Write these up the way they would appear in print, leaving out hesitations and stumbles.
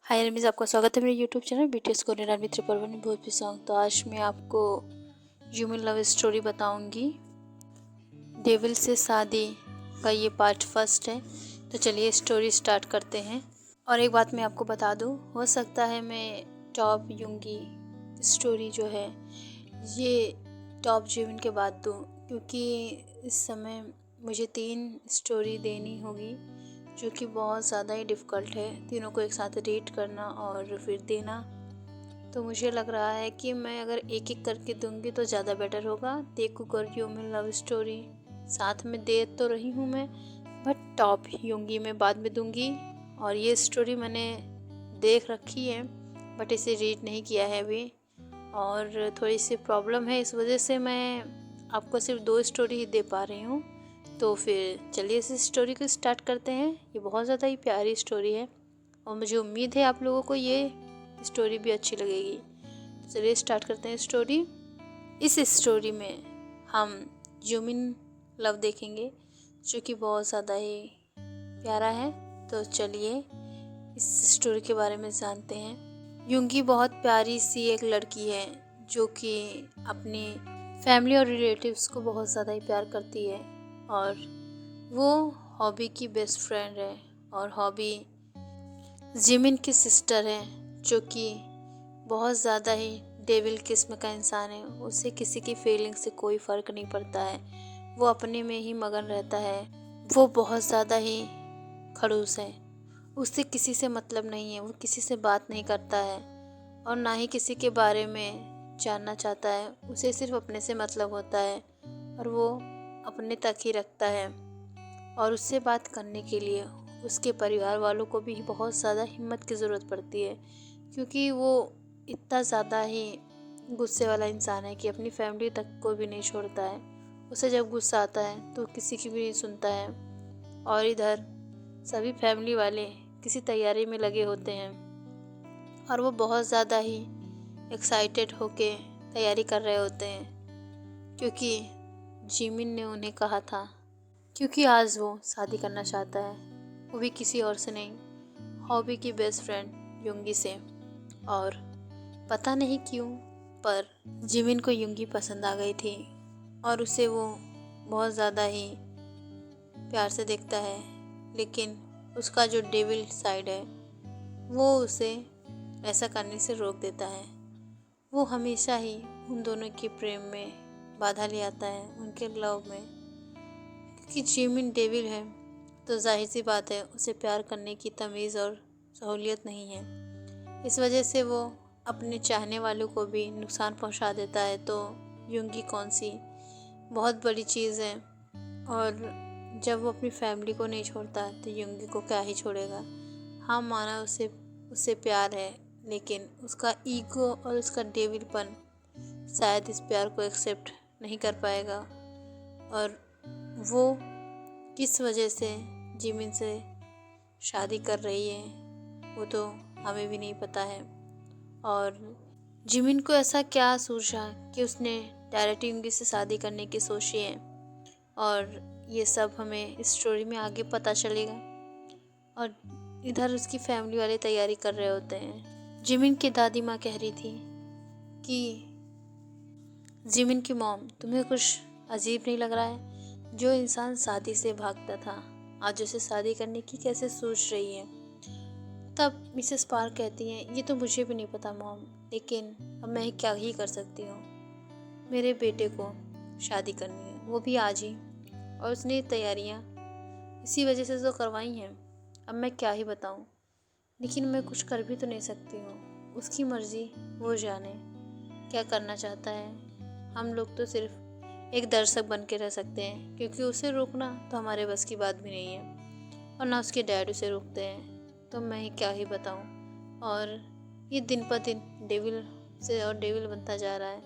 हाय रमीज़, आपका स्वागत है मेरे YouTube channel BTS Korean army 311 Bhojpuri song. तो आज मैं आपको ह्यूमन लव स्टोरी बताऊंगी। डेविल से शादी का ये पार्ट फर्स्ट है। तो चलिए स्टोरी स्टार्ट करते हैं। और एक बात मैं आपको बता दूं, हो सकता है मैं टॉप यूंगी स्टोरी जो है ये टॉप जीवन के बाद दूं, क्योंकि इस समय मुझे 3 स्टोरी देनी होगी जो कि बहुत ज़्यादा ही डिफ़िकल्ट है। तीनों को एक साथ रीड करना और फिर देना। तो मुझे लग रहा है कि मैं अगर एक एक करके दूंगी तो ज़्यादा बेटर होगा। देखो कर ह्यूमन लव स्टोरी साथ में दे तो रही हूँ मैं, बट टॉप यूंगी मैं बाद में दूंगी। और ये स्टोरी मैंने देख रखी है बट इसे रीड नहीं किया है अभी, और थोड़ी सी प्रॉब्लम है, इस वजह से मैं आपको सिर्फ 2 स्टोरी ही दे पा रही हूँ। तो फिर चलिए इस स्टोरी को स्टार्ट करते हैं। ये बहुत ज़्यादा ही प्यारी स्टोरी है और मुझे उम्मीद है आप लोगों को ये स्टोरी भी अच्छी लगेगी। तो चलिए स्टार्ट करते हैं स्टोरी। इस स्टोरी में हम ह्यूमन लव देखेंगे जो कि बहुत ज़्यादा ही प्यारा है। तो चलिए इस स्टोरी के बारे में जानते हैं। यूंगी बहुत प्यारी सी एक लड़की है जो कि अपनी फैमिली और रिलेटिव्स को बहुत ज़्यादा ही प्यार करती है, और वो हॉबी की बेस्ट फ्रेंड है। और हॉबी जिमिन की सिस्टर है जो कि बहुत ज़्यादा ही डेविल किस्म का इंसान है। उसे किसी की फीलिंग से कोई फ़र्क नहीं पड़ता है, वो अपने में ही मगन रहता है। वो बहुत ज़्यादा ही खड़ूस है, उससे किसी से मतलब नहीं है, वो किसी से बात नहीं करता है और ना ही किसी के बारे में जानना चाहता है। उसे सिर्फ अपने से मतलब होता है और वो अपने तक ही रखता है। और उससे बात करने के लिए उसके परिवार वालों को भी बहुत ज़्यादा हिम्मत की ज़रूरत पड़ती है, क्योंकि वो इतना ज़्यादा ही गुस्से वाला इंसान है कि अपनी फैमिली तक को भी नहीं छोड़ता है। उसे जब गुस्सा आता है तो किसी की भी नहीं सुनता है। और इधर सभी फैमिली वाले किसी तैयारी में लगे होते हैं और वो बहुत ज़्यादा ही एक्साइटेड होके तैयारी कर रहे होते हैं, क्योंकि जिमिन ने उन्हें कहा था, क्योंकि आज वो शादी करना चाहता है, वो भी किसी और से नहीं, हॉबी की बेस्ट फ्रेंड युंगी से। और पता नहीं क्यों पर जिमिन को युंगी पसंद आ गई थी और उसे वो बहुत ज़्यादा ही प्यार से देखता है। लेकिन उसका जो डेविल साइड है वो उसे ऐसा करने से रोक देता है। वो हमेशा ही उन दोनों के प्रेम में बाधा ले आता है, उनके लव में। क्योंकि जिमिन डेविल है तो जाहिर सी बात है उसे प्यार करने की तमीज़ और सहूलियत नहीं है। इस वजह से वो अपने चाहने वालों को भी नुकसान पहुंचा देता है। तो युंगी कौन सी बहुत बड़ी चीज़ है, और जब वो अपनी फैमिली को नहीं छोड़ता तो युंगी को क्या ही छोड़ेगा। हाँ, माना उसे उससे प्यार है, लेकिन उसका ईगो और उसका डेविलपन शायद इस प्यार को एक्सेप्ट नहीं कर पाएगा। और वो किस वजह से जिमिन से शादी कर रही है वो तो हमें भी नहीं पता है। और जिमिन को ऐसा क्या सूझा कि उसने डायरेक्ट युंगी से शादी करने की सोची है, और ये सब हमें इस स्टोरी में आगे पता चलेगा। और इधर उसकी फैमिली वाले तैयारी कर रहे होते हैं। जिमिन की दादी माँ कह रही थी कि जिमिन की मॉम, तुम्हें कुछ अजीब नहीं लग रहा है? जो इंसान शादी से भागता था आज उसे शादी करने की कैसे सोच रही है? तब मिसेस पार्क कहती हैं, ये तो मुझे भी नहीं पता मॉम, लेकिन अब मैं क्या ही कर सकती हूँ। मेरे बेटे को शादी करनी है, वो भी आज ही, और उसने तैयारियाँ इसी वजह से तो करवाई हैं। अब मैं क्या ही बताऊँ, लेकिन मैं कुछ कर भी तो नहीं सकती हूँ। उसकी मर्ज़ी, वो जाने क्या करना चाहता है। हम लोग तो सिर्फ एक दर्शक बन के रह सकते हैं, क्योंकि उसे रोकना तो हमारे बस की बात भी नहीं है, और ना उसके डैड उसे रोकते हैं। तो मैं ही क्या ही बताऊँ। और ये दिन पर दिन डेविल से और डेविल बनता जा रहा है,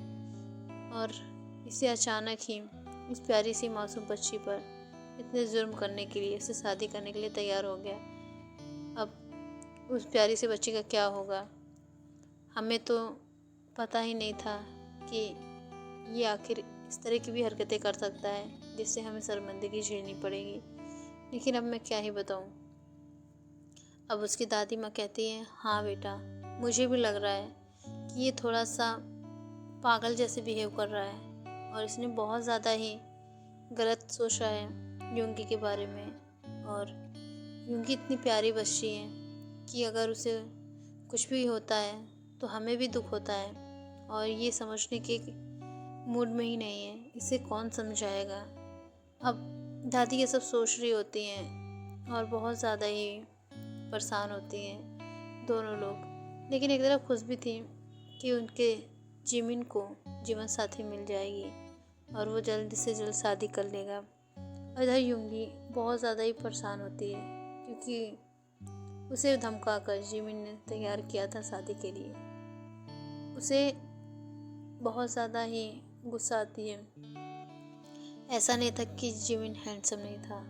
और इसे अचानक ही इस प्यारी सी मासूम बच्ची पर इतने जुर्म करने के लिए, उसे शादी करने के लिए तैयार हो गया। अब उस प्यारी सी बच्ची का क्या होगा? हमें तो पता ही नहीं था कि ये आखिर इस तरह की भी हरकतें कर सकता है जिससे हमें शर्मिंदगी झेलनी पड़ेगी। लेकिन अब मैं क्या ही बताऊँ। अब उसकी दादी माँ कहती है, हाँ बेटा, मुझे भी लग रहा है कि ये थोड़ा सा पागल जैसे बिहेव कर रहा है और इसने बहुत ज़्यादा ही गलत सोचा है यूंगी के बारे में। और यूंगी इतनी प्यारी बच्ची है कि अगर उसे कुछ भी होता है तो हमें भी दुख होता है, और ये समझने के मूड में ही नहीं है, इसे कौन समझाएगा। अब दादी ये सब सोच रही होती हैं और बहुत ज़्यादा ही परेशान होती हैं दोनों लोग, लेकिन एक तरफ खुश भी थी कि उनके जिमिन को जीवन साथी मिल जाएगी और वो जल्द से जल्द शादी कर लेगा। और इधर यूंगी बहुत ज़्यादा ही परेशान होती है क्योंकि उसे धमकाकर जिमिन ने तैयार किया था शादी के लिए। उसे बहुत ज़्यादा ही गुस्सा आती है। ऐसा नहीं था कि जिमिन हैंडसम नहीं था,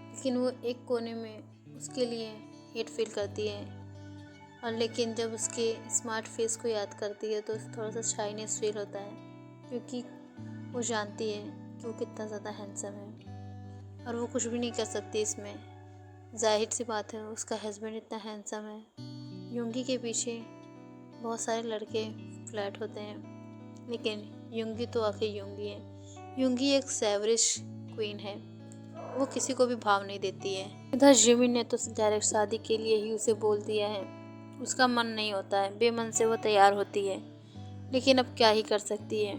लेकिन वो एक कोने में उसके लिए हेट फील करती है। और लेकिन जब उसके स्मार्ट फेस को याद करती है तो थोड़ा सा शाइनेस फील होता है, क्योंकि वो जानती है कि वो कितना ज़्यादा हैंडसम है और वो कुछ भी नहीं कर सकती इसमें। जाहिर सी बात है, उसका हस्बैंड इतना हैंडसम है। यूंगी के पीछे बहुत सारे लड़के फ्लैट होते हैं, लेकिन यूंगी तो आखिर यूंगी है। यूंगी एक सेवरिश क्वीन है, वो किसी को भी भाव नहीं देती है। इधर जिमिन ने तो डायरेक्ट शादी के लिए ही उसे बोल दिया है। उसका मन नहीं होता है, बेमन से वो तैयार होती है, लेकिन अब क्या ही कर सकती है।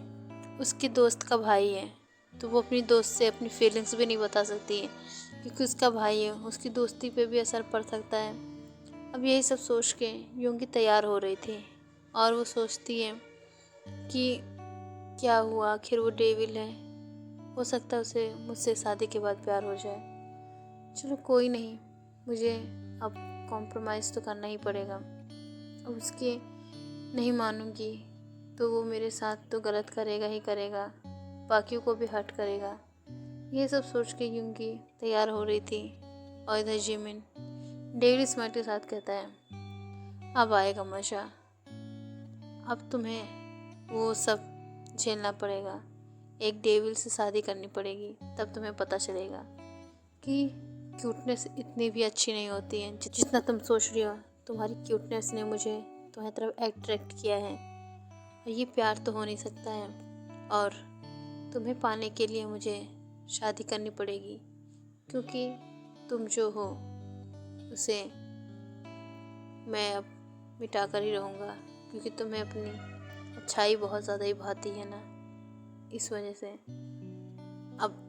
उसके दोस्त का भाई है तो वो अपनी दोस्त से अपनी फीलिंग्स भी नहीं बता सकती है, क्योंकि उसका भाई है, उसकी दोस्ती पे भी असर पड़ सकता है। अब यही सब सोच के यूंगी तैयार हो रही थी और वो सोचती है कि क्या हुआ, आखिर वो डेविल है, हो सकता है उसे मुझसे शादी के बाद प्यार हो जाए। चलो कोई नहीं, मुझे अब कॉम्प्रोमाइज़ तो करना ही पड़ेगा। अब उसके नहीं मानूंगी तो वो मेरे साथ तो गलत करेगा ही करेगा, बाकियों को भी हर्ट करेगा। ये सब सोच के यूंगी तैयार हो रही थी और इधर जिमिन डेविल स्मार्ट के साथ कहता है, अब आएगा मज़ा, अब तुम्हें वो सब झेलना पड़ेगा, एक डेविल से शादी करनी पड़ेगी, तब तुम्हें पता चलेगा कि क्यूटनेस इतनी भी अच्छी नहीं होती है जितना तुम सोच रही हो। तुम्हारी क्यूटनेस ने मुझे तुम्हारी तरफ अट्रैक्ट किया है और ये प्यार तो हो नहीं सकता है, और तुम्हें पाने के लिए मुझे शादी करनी पड़ेगी, क्योंकि तुम जो हो उसे मैं अब मिटा कर ही रहूँगा, क्योंकि तुम्हें अपनी अच्छाई बहुत ज़्यादा ही भाती है ना, इस वजह से। अब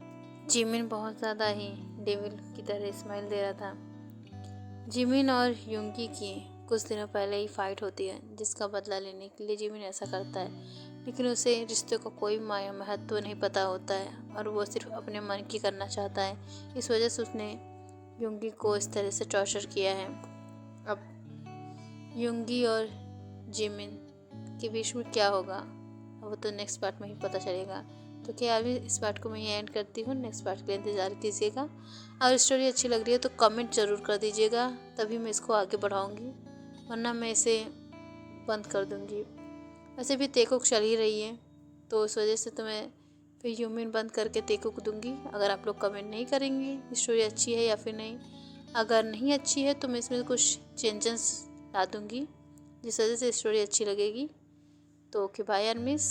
जिमिन बहुत ज़्यादा ही डेविल की तरह स्माइल दे रहा था। जिमिन और यूंगी की कुछ दिनों पहले ही फाइट होती है, जिसका बदला लेने के लिए जिमिन ऐसा करता है, लेकिन उसे रिश्ते का कोई महत्व नहीं पता होता है और वो सिर्फ अपने मन की करना चाहता है। इस वजह से उसने यूंगी को इस तरह से टॉर्चर किया है। अब यूंगी और जिमिन के बीच में क्या होगा, अब वो तो नेक्स्ट पार्ट में ही पता चलेगा। तो क्या अभी इस पार्ट को मैं ये एंड करती हूँ, नेक्स्ट पार्ट के लिए इंतज़ार कीजिएगा। अगर स्टोरी अच्छी लग रही है तो कमेंट ज़रूर कर दीजिएगा, तभी मैं इसको आगे बढ़ाऊँगी, वरना मैं इसे बंद कर दूँगी। वैसे भी तेकुक चल ही रही है, तो इस वजह से तो मैं फिर यूमिन बंद करके तेकुक दूँगी। अगर आप लोग कमेंट नहीं करेंगे स्टोरी अच्छी है या फिर नहीं, अगर नहीं अच्छी है तो मैं इसमें कुछ चेंजेस ला दूँगी, जिस वजह से स्टोरी अच्छी लगेगी। तो ओके, बाय एंड मिस।